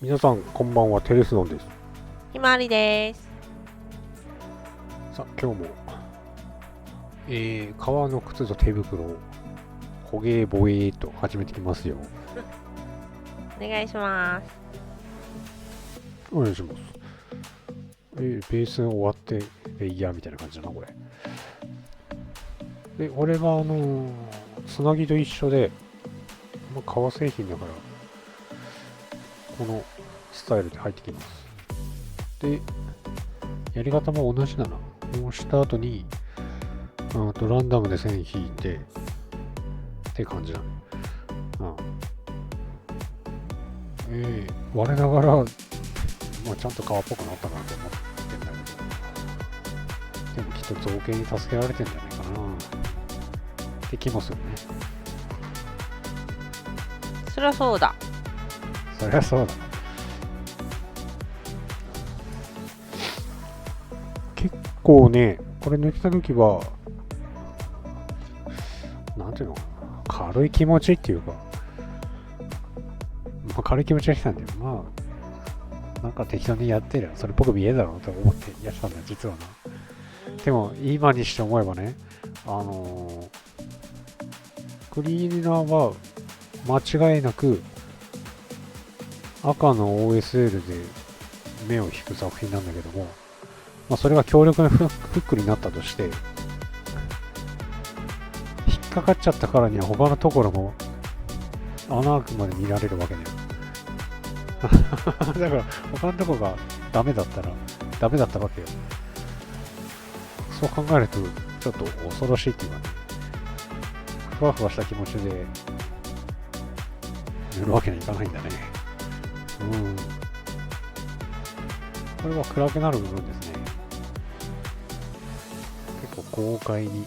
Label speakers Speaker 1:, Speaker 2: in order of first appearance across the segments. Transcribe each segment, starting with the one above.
Speaker 1: 皆さんこんばんは、テレスドンです。
Speaker 2: ひまわりです。
Speaker 1: さあ今日も、革の靴と手袋をほげーぼえーと始めてきますよ。
Speaker 2: お願いします。
Speaker 1: お願いします。ベース終わってレイヤーみたいな感じだなこれ。でこれがつなぎと一緒で、革製品だからこのスタイルで入ってきます。でやり方も同じだな。押した後にランダムで線引いてって感じだね。我ながら、ちゃんと革っぽくなったなと思ってんだけど、でもきっと造形に助けられてんじゃないかなって気もするね。
Speaker 2: そりゃそうだ。
Speaker 1: そりゃそうだ。結構ね、これ抜けた時は、なんていうのかな、軽い気持ちっていうか、軽い気持ちが来たんだよ。なんか適当にやってりゃそれっぽく見えるだろうと思ってやってたんだよ、実はな。でも今にして思えばね、クリーナーは間違いなく赤の OSL で目を引く作品なんだけども、それが強力なフックになったとして、引っかかっちゃったからには他のところも穴開くまで見られるわけね。だから他のところがダメだったわけよ。そう考えるとちょっと恐ろしいっていうかね、ふわふわした気持ちで塗るわけにはいかないんだね。これは暗くなる部分ですね。結構豪快に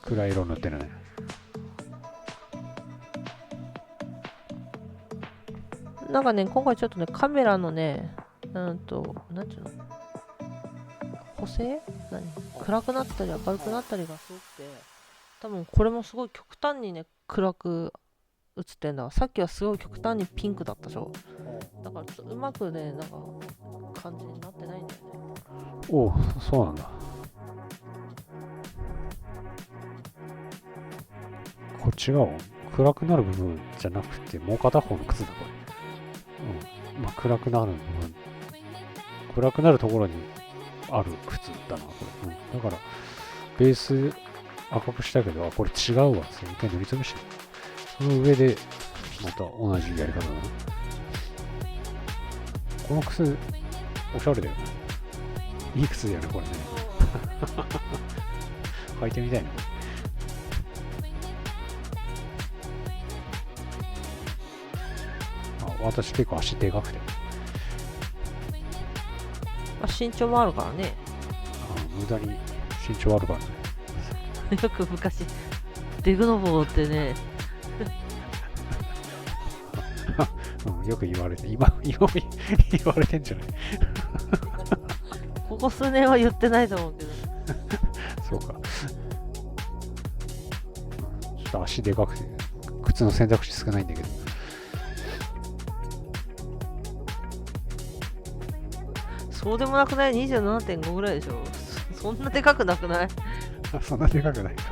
Speaker 1: 暗い色塗ってるね。
Speaker 2: なんかね、今回ちょっとね、カメラのね、なんていうの、補正暗くなったり明るくなったりがすごくて、多分これもすごい極端にね、暗く映ってんだ。さっきはすごい極端にピンクだったでしょ。だからちょっとうまくね、なんか感じになってないんだよね。
Speaker 1: おう、そうなんだ。こっち側暗くなる部分じゃなくて、もう片方の靴だ、これ。暗くなる部分。暗くなるところにある靴だな、これ。だから、ベース赤くしたけど、これ違うわ。それ一回塗りつぶして。その上で、また同じやり方だな。この靴、おしゃれだよね。いい靴だよね、これね。履いてみたいな。私結構足でかくて。
Speaker 2: 身長もあるからね。
Speaker 1: 無駄に身長あるからね。
Speaker 2: よく昔、デグノボーってね、
Speaker 1: よく言われて、今も言われてんじゃない？
Speaker 2: ここ数年は言ってないと思うけど。
Speaker 1: そうか。ちょっと足でかくて、靴の選択肢少ないんだけど。
Speaker 2: そうでもなくない？ 27.5 ぐらいでしょ。そんなでかくなくない？
Speaker 1: そんなでかくないか。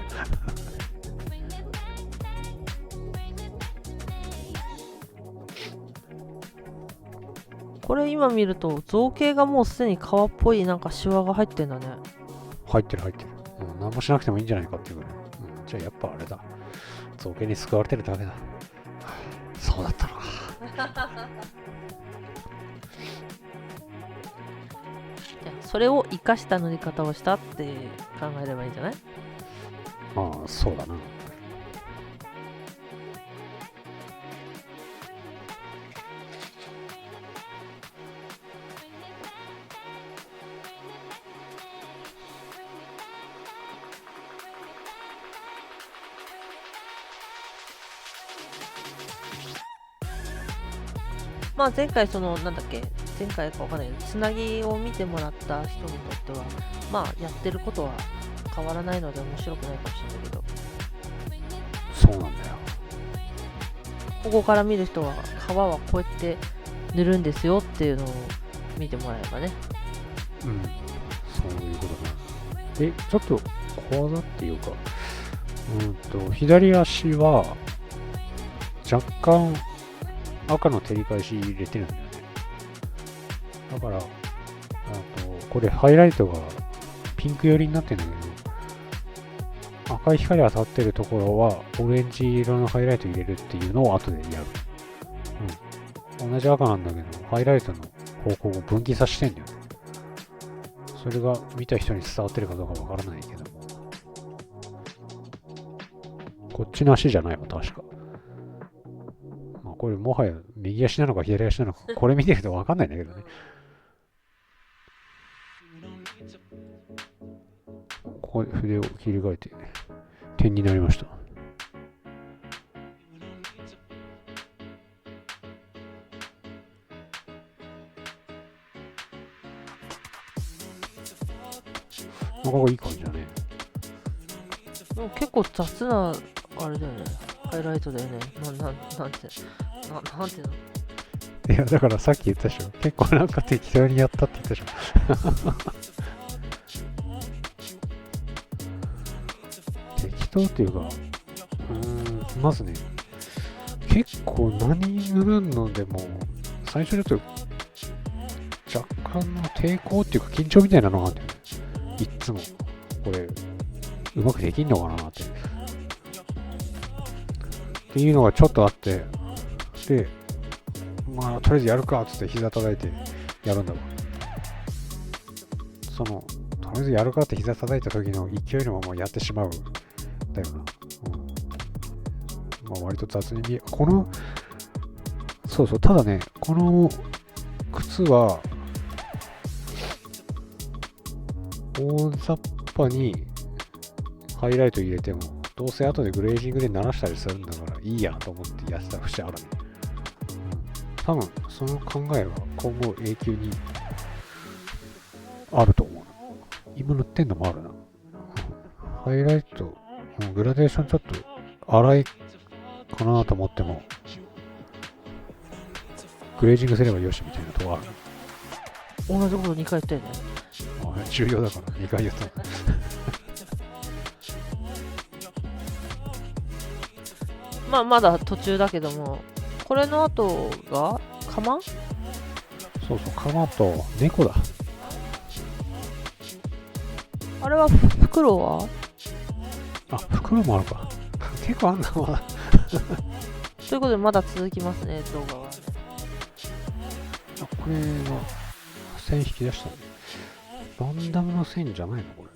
Speaker 2: これ今見ると造形がもうすでに革っぽいなんかシワが入ってんだね。
Speaker 1: 入ってる。何もしなくてもいいんじゃないかっていうぐらい。じゃあやっぱあれだ。造形に救われてるだけだ。そうだったのか。
Speaker 2: それを生かした塗り方をしたって考えればいいんじゃない？
Speaker 1: そうだな。
Speaker 2: 前回前回かわかんないけど、つなぎを見てもらった人にとっては、やってることは変わらないので面白くないかもしれないけど、
Speaker 1: そうなんだよ。
Speaker 2: ここから見る人は、皮はこうやって塗るんですよっていうのを見てもらえばね。
Speaker 1: うん、そういうことだな。ちょっと小技っていうか、左足は若干赤の照り返し入れてるんだよね。だから、これハイライトがピンク寄りになってるんだけど、赤い光当たってるところはオレンジ色のハイライト入れるっていうのを後でやる。同じ赤なんだけど、ハイライトの方向を分岐させてんだよね。それが見た人に伝わってるかどうかわからないけども。こっちの足じゃないわ、確か。まあ、これもはや右足なのか左足なのか、これ見てるとわかんないんだけどね。ここで筆を切り替えて点になりました。なかなかいい感じだね。
Speaker 2: でも結構雑なあれだよね。ハイライトだよね。なんていうの。
Speaker 1: いや、だからさっき言ったでしょ。結構なんか適当にやったって言ったでしょ。適当っていうか、まずね、結構何塗るのでも、最初ちょっと若干の抵抗っていうか緊張みたいなのがあるんだよね。いっつも。これ、うまくできんのかなって。っていうのがちょっとあって、で、まあ、とりあえずやるかっつって膝叩いてやるんだわ。とりあえずやるかって膝叩いた時の勢いのままやってしまうんだよな。まあ、割と雑に見え、そうそう、ただね、この靴は、大雑把にハイライト入れても、どうせ後でグレージングで鳴らしたりするんだからいいやと思ってやってた節あるね。多分その考えは今後永久にあると思う。今塗ってんのもあるな。ハイライト、グラデーションちょっと荒いかなと思っても、グレージングすればよしみたいなとこある。
Speaker 2: 同じこと2回言ったよね。
Speaker 1: 重要だから2回言ったの。
Speaker 2: まあまだ途中だけども、これの後が釜？
Speaker 1: そうそう、釜と猫だ。
Speaker 2: あれは袋は？
Speaker 1: あ、袋もあるか。結構あんなまだ。
Speaker 2: ということでまだ続きますね、動画はね。
Speaker 1: これは線引き出したね。ランダムの線じゃないのこれ。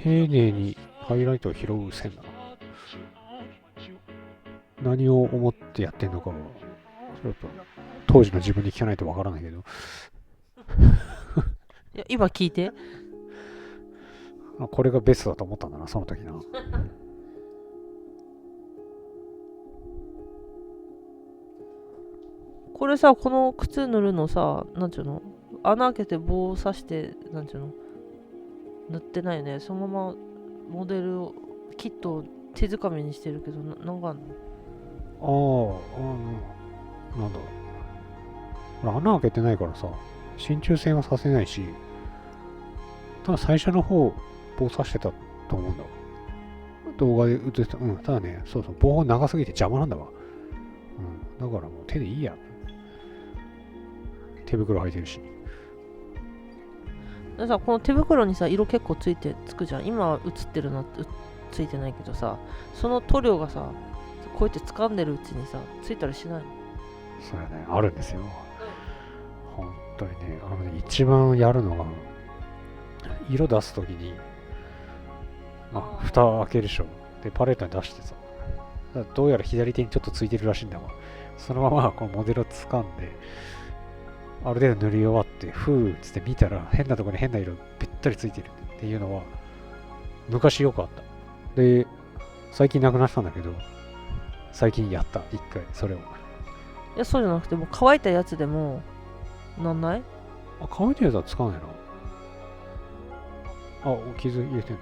Speaker 1: 丁寧にハイライトを拾う線だな。何を思ってやってんのかは、ちょっと当時の自分に聞かないとわからないけど。
Speaker 2: いや今聞いて。
Speaker 1: これがベストだと思ったんだな、その時な。
Speaker 2: これさ、この靴塗るのさ、なんちゅうの、穴開けて棒を刺して、なんちゅうの、塗ってないよね。そのままモデルを、キットを手づかみにしてるけど、なんかあんの？
Speaker 1: なんだ。ほら、穴開けてないからさ、真鍮線はさせないし、ただ最初の方、棒刺してたと思うんだわ。動画で映ってた。ただね、そうそう、棒長すぎて邪魔なんだわ。だからもう手でいいや。手袋履いてるし。
Speaker 2: でさ、この手袋にさ、色結構つくじゃん。今映ってるのついてないけどさ、その塗料がさ、こうやって掴んでるうちにさ、ついたりしないの？
Speaker 1: そうやね、あるんですよ。本当にね、一番やるのが、色出すときに、蓋開けるでしょ。で、パレットに出してさ、どうやら左手にちょっとついてるらしいんだわ。そのままこのモデルを掴んで、ある程度塗り終わって、ふーっつって見たら、変なところに変な色べったりついてるっていうのは、昔よくあった。で、最近なくなったんだけど、最近やった、一回、それを。
Speaker 2: いや、そうじゃなくて、もう乾いたやつでも、なんない？
Speaker 1: 乾いたやつはつかないな。傷入れてんの。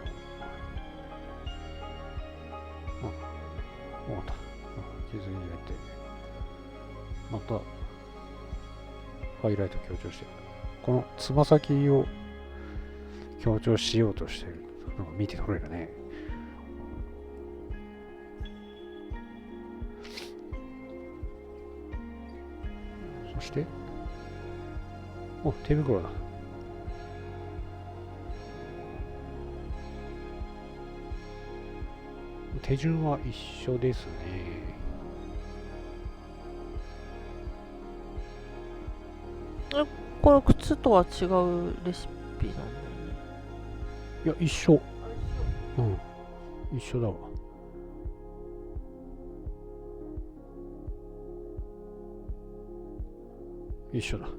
Speaker 1: わかった。傷入れて。また、ハイライト強調してる。このつま先を強調しようとしてるのが見て取れるね。そして、お、手袋だ。手順は一緒ですね。
Speaker 2: これ靴とは違うレシピなんだよね。
Speaker 1: いや、一緒。うん。一緒だわ。一緒だ。うん。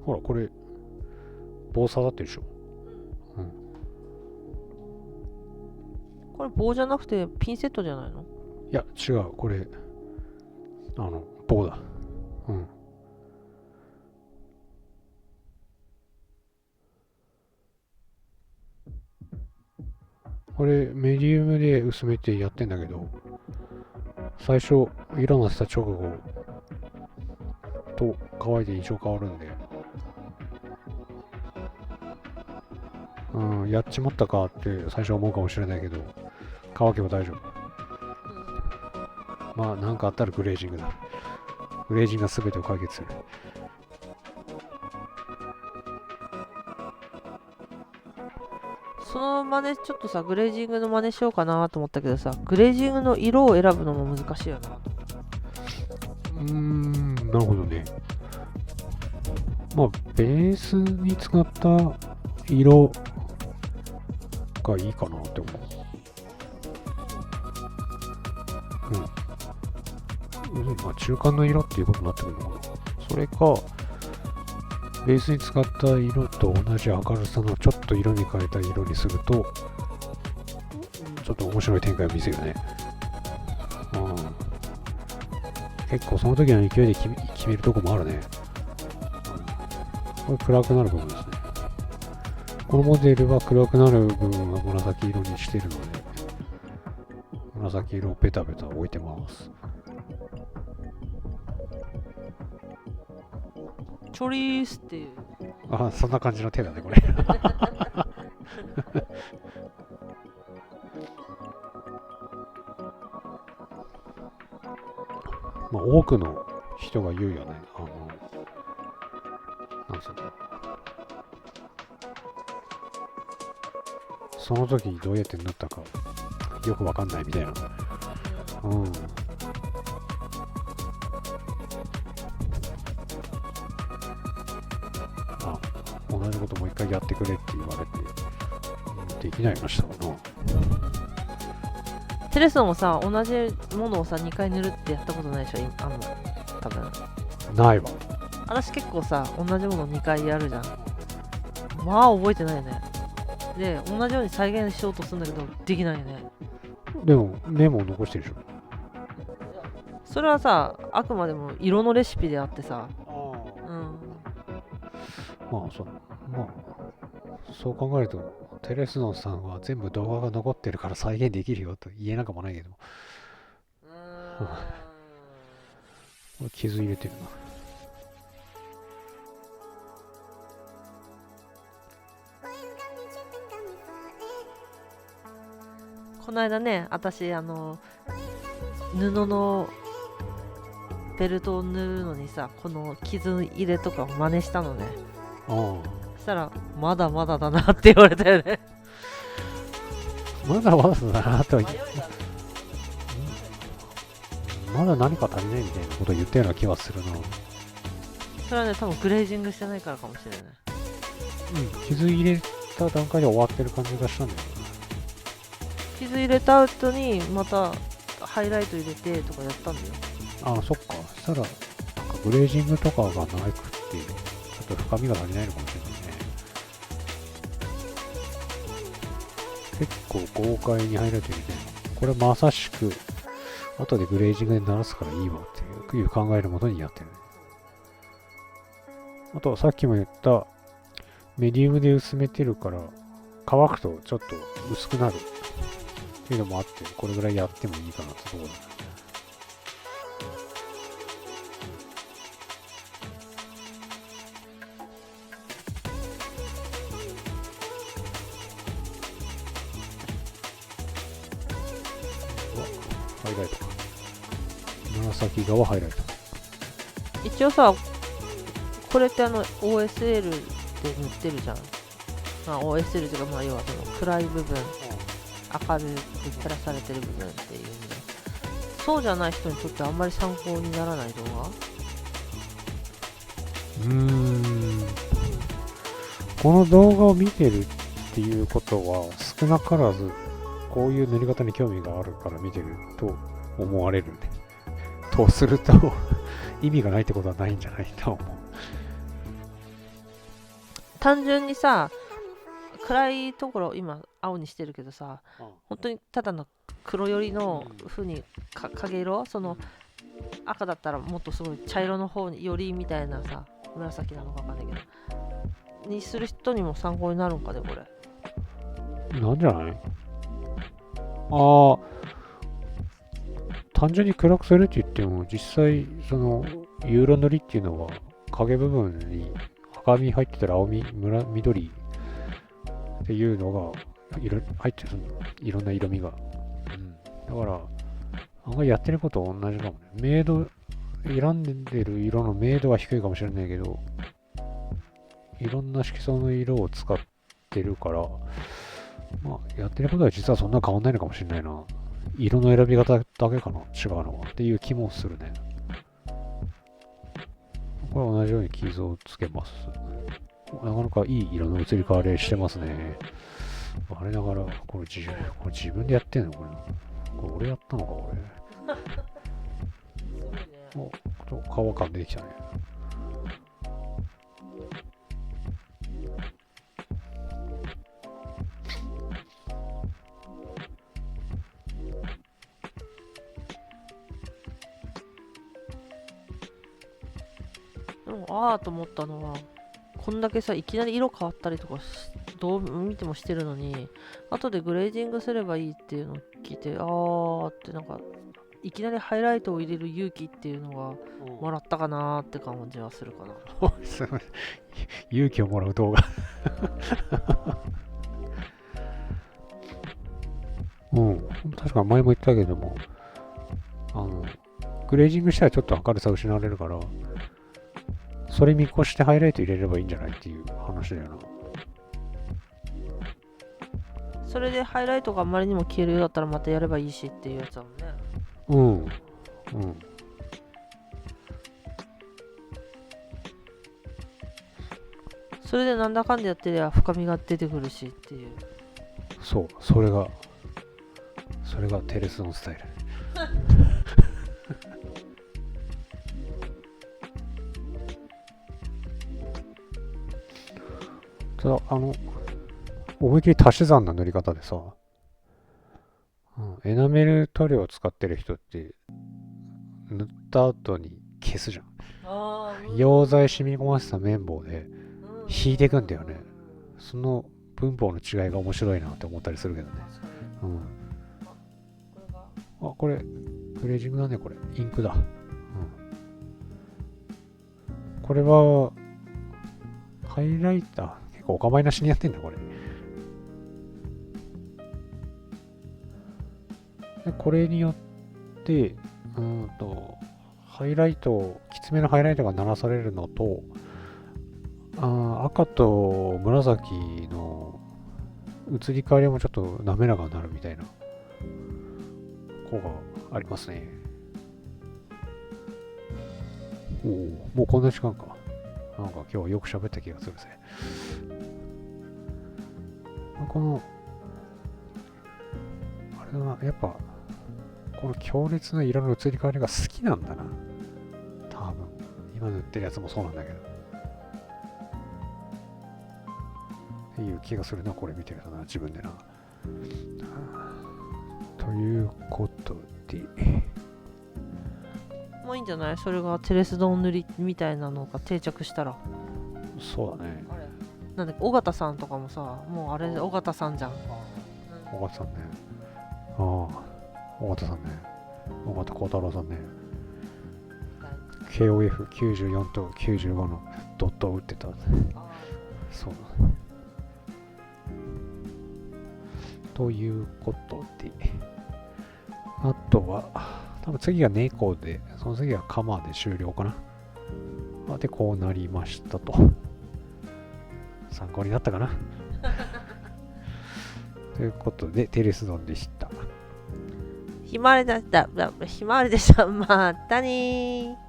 Speaker 1: ほら、これ、棒刺さってるでしょ。うん。
Speaker 2: これ棒じゃなくてピンセットじゃないの？
Speaker 1: いや、違う。これ、棒だ。うん。これ、メディウムで薄めてやってんだけど、最初、色のせた直後と乾いて印象変わるんで、うん、やっちまったかって最初思うかもしれないけど、乾けば大丈夫。まあ、なんかあったらグレージングだ。グレージングが全てを解決する。
Speaker 2: その真似ちょっとさ、グレージングの真似しようかなと思ったけどさ、グレージングの色を選ぶのも難しいよな。
Speaker 1: なるほどね。まあ、ベースに使った色がいいかなって思う。まあ、中間の色っていうことになってくるのかな。それか、ベースに使った色と同じ明るさのちょっと色に変えた色にすると、ちょっと面白い展開を見せるね。結構その時の勢いで決めるとこもあるね。これ暗くなる部分ですね。このモデルは暗くなる部分は紫色にしてるので、紫色をペタペタ置いてます。
Speaker 2: チョリースっていう。
Speaker 1: あ、そんな感じの手だね、これ。まあ、多くの人が言うよね。なんつうの。その時にどうやって塗ったかよくわかんないみたいな。同じこともう一回やってくれって言われて、できないようなしたかな。
Speaker 2: テレスもさ、同じものをさ、2回塗るってやったことないでしょ、多分。
Speaker 1: ないわ。
Speaker 2: 私結構さ、同じもの2回やるじゃん。まあ覚えてないよね。で、同じように再現しようとするんだけど、できないよね。
Speaker 1: でも、メモを残してるでしょ。
Speaker 2: それはさ、あくまでも色のレシピであってさ、
Speaker 1: そう考えると、テレスノンさんは全部動画が残ってるから再現できるよと言えなくもないけど。これ傷入れてるな。
Speaker 2: この間ね、私布のベルトを塗るのにさ、この傷入れとかを真似したのね。そしたらまだまだだなって言われたよね。
Speaker 1: まだまだだなとはまだ何か足りないみたいなことを言ったような気はするな。
Speaker 2: それはね、多分グレージングしてないからかもしれない。
Speaker 1: 傷入れた段階で終わってる感じがしたんだよね。
Speaker 2: 傷入れた後にまたハイライト入れてとかやったんだよ。
Speaker 1: そっか。そしたらなんかグレージングとかがなくってちょっと深みが足りないのかもしれないね。結構豪快にハイライト入れてる。これまさしく後でグレージングで鳴らすからいいわっていう考えるもとにやってるね。あとさっきも言ったメディウムで薄めてるから乾くとちょっと薄くなるっていうのもあって、これぐらいやってもいいかなってところだね。ハイライトか。紫側ハイライト。
Speaker 2: 一応さ、これって OSL で塗ってるじゃん。まあ OSL というか、まあ要はその暗い部分、明るく照らされてる部分っていう意味で、そうじゃない人にとってあんまり参考にならない動画。
Speaker 1: この動画を見てるっていうことは、少なからずこういう塗り方に興味があるから見てると思われるね。とすると意味がないってことはないんじゃないと思う。
Speaker 2: 単純にさ、暗いところ今青にしてるけどさ、本当にただの黒寄りの風に影色、その赤だったらもっとすごい茶色の方によりみたいなさ、紫なのかわかんないけどにする人にも参考になるんかね、これ。
Speaker 1: なんじゃない？ああ、単純に暗くするって言っても、実際そのユーロ塗りっていうのは影部分に赤み入ってたら青み、緑っていうのが入ってる、いろんな色味が。だから案外やってることは同じかもね。明度、選んでる色の明度は低いかもしれないけど、いろんな色素の色を使ってるから、まあ、やってることは実はそんな変わんないのかもしれないな。色の選び方だけかな、違うのは。っていう気もするね。これは同じように傷をつけます。なかなかいい色の移り変わりしてますね。あれだから、これ自分でやってんのこれ俺やったのか、これ。お、顔感出てきたね。
Speaker 2: でもああと思ったのは、こんだけさ、いきなり色変わったりとかどう見てもしてるのに、後でグレージングすればいいっていうのを聞いて、あーってなんか、いきなりハイライトを入れる勇気っていうのがもらったかなーって感じはするかな。
Speaker 1: すごい。勇気をもらう動画。確か前も言ったけども、グレージングしたらちょっと明るさ失われるから、それ見越してハイライト入れればいいんじゃないっていう話だよな。
Speaker 2: それでハイライトがあまりにも消えるようだったらまたやればいいしっていうやつだもんね。それでなんだかんだやってりゃ深みが出てくるしっていう。
Speaker 1: そう、それがテレスのスタイル。ただ、思いっきり足し算な塗り方でさ、エナメル塗料を使ってる人って塗った後に消すじゃん。溶剤染み込ませた綿棒で引いていくんだよね。その分法の違いが面白いなって思ったりするけどね。これグレージングだね。これインクだ。これはハイライター結構お構いなしにやってんだこれ。でこれによってハイライト、きつめのハイライトが鳴らされるのと、赤と紫の移り変わりもちょっと滑らかになるみたいな効果がありますね。もうこんな時間か。なんか今日はよく喋った気がするぜ。このあれだな、やっぱこの強烈な色の移り変わりが好きなんだな。多分今塗ってるやつもそうなんだけどっていう気がするな、これ見てるとな、自分でな。ということで
Speaker 2: もういいんじゃない？それがテレスドン塗りみたいなのが定着したら。
Speaker 1: そうだね。
Speaker 2: なんで尾形さんとかもさ、もうあれ尾形さんじゃん。
Speaker 1: 尾形さんね。尾形さんね。尾形幸太郎さんね。KOF94 と95のドットを打ってた。そうだ。ということで、あとは、多分次が猫で、その次がカマで終了かな。で、こうなりましたと。参考になったかなということで、テレスドンでした。
Speaker 2: ひまわりでした。ひまわりでした。またねー。